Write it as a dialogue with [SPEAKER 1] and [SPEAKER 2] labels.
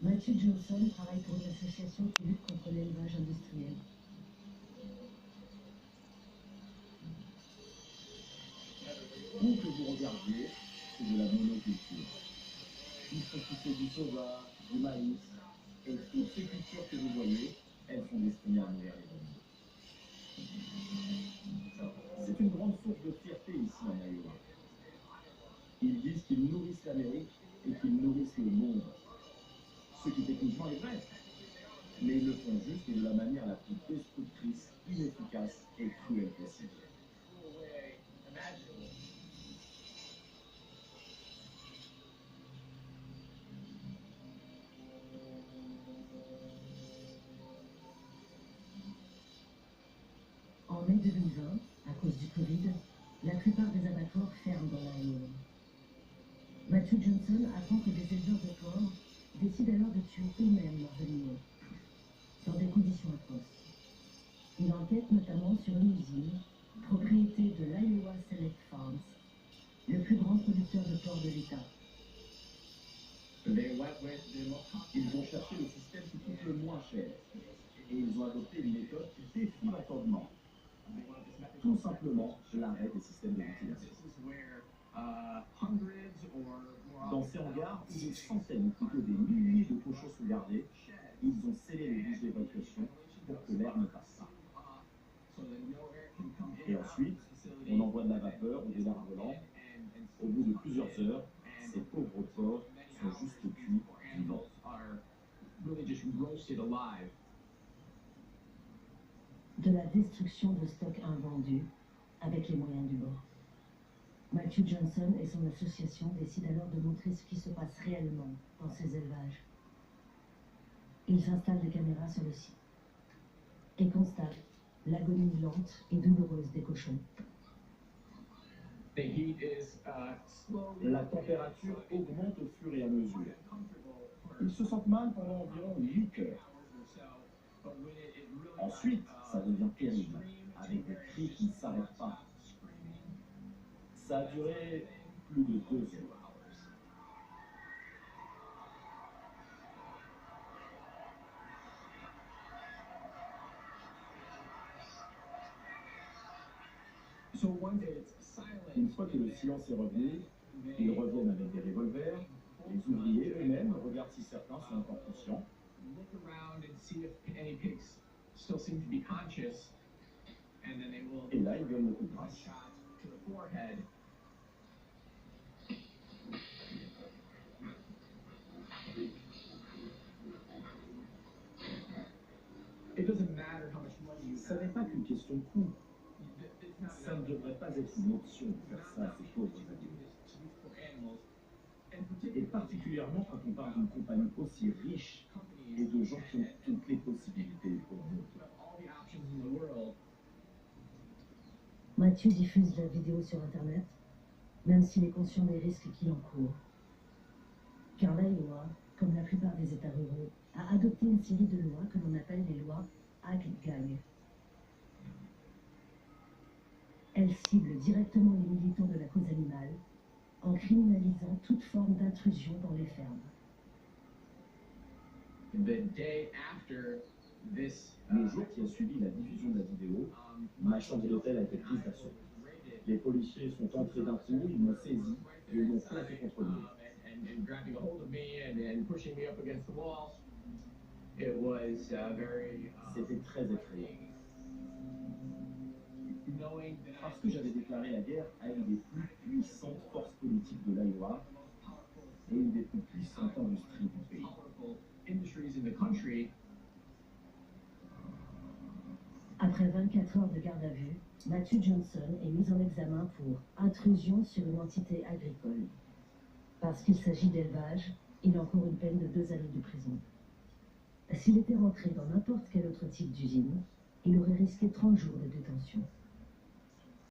[SPEAKER 1] Matthew Johnson travaille pour une association qui lutte contre l'élevage industriel.
[SPEAKER 2] Où que vous regardiez, c'est de la monoculture. Ils font pousser du soja, du maïs, et toutes ces cultures que vous voyez, elles sont destinées à nourrir les animaux. C'est une grande source de fierté ici en Iowa. Ils disent qu'ils nourrissent l'Amérique et qu'ils nourrissent le monde. Ce qui techniquement est vrai. Mais ils le font juste et de la manière la plus destructrice, inefficace et cruelle possible.
[SPEAKER 1] En mai 2020, à cause du Covid, la plupart des abattoirs ferment dans l'Iowa. Matthew Johnson apprend que des éleveurs de porcs décident alors de tuer eux-mêmes leurs animaux, dans des conditions atroces. Il enquête notamment sur une usine, propriété de l'Iowa Select Farms, le plus grand producteur de porcs de l'État.
[SPEAKER 2] Ils ont cherché le système qui coûte le moins cher. Et ils ont adopté une méthode qui défie l'entendement. Tout simplement l'arrêt des systèmes de ventilation. Dans ces hangars, où des centaines ou plutôt des milliers de cochons sont gardés, ils ont scellé les bouches d'évacuation pour que l'air ne passe pas. Et ensuite, on envoie de la vapeur ou des airs volants. Au bout de plusieurs heures, ces pauvres porcs sont juste cuits vivants.
[SPEAKER 1] De la destruction de stocks invendus avec les moyens du bord. Matthew Johnson et son association décident alors de montrer ce qui se passe réellement dans ces élevages. Ils installent des caméras sur le site et constatent l'agonie lente et douloureuse des cochons.
[SPEAKER 2] La température augmente au fur et à mesure. Ils se sentent mal pendant environ 8 heures. Ensuite, ça devient terrible, avec des cris qui ne s'arrêtent pas. Ça a duré plus de 2 heures. Une fois que le silence est revenu, ils reviennent avec des revolvers. Les ouvriers eux-mêmes regardent si certains sont encore conscients. Et là, ils donnent le coup de grâce. Ça n'est pas qu'une question de coût. Ça ne devrait pas être une option de faire ça à ces pauvres animaux. Et particulièrement quand on parle d'une compagnie aussi riche et de gens qui ont toutes les possibilités au monde.
[SPEAKER 1] Matthew diffuse la vidéo sur Internet, même s'il est conscient des risques qu'il encourt. Car l'Iowa, comme la plupart des États ruraux, a adopté une série de lois que l'on appelle les lois Ag-Gag. Elles ciblent directement les militants de la cause animale en criminalisant toute forme d'intrusion dans les fermes.
[SPEAKER 2] Le jour qui a suivi la diffusion de la vidéo, ma chambre d'hôtel a été prise d'assaut. Les policiers sont entrés d'un coup, ils m'ont saisi et ils m'ont plaqué contre le mur. C'était très effrayant. Parce que j'avais déclaré la guerre à une des plus puissantes forces politiques de l'Iowa et une des plus puissantes industries du pays.
[SPEAKER 1] Après 24 heures de garde à vue, Matthew Johnson est mis en examen pour intrusion sur une entité agricole. Parce qu'il s'agit d'élevage, il encourt une peine de 2 années de prison. S'il était rentré dans n'importe quel autre type d'usine, il aurait risqué 30 jours de détention.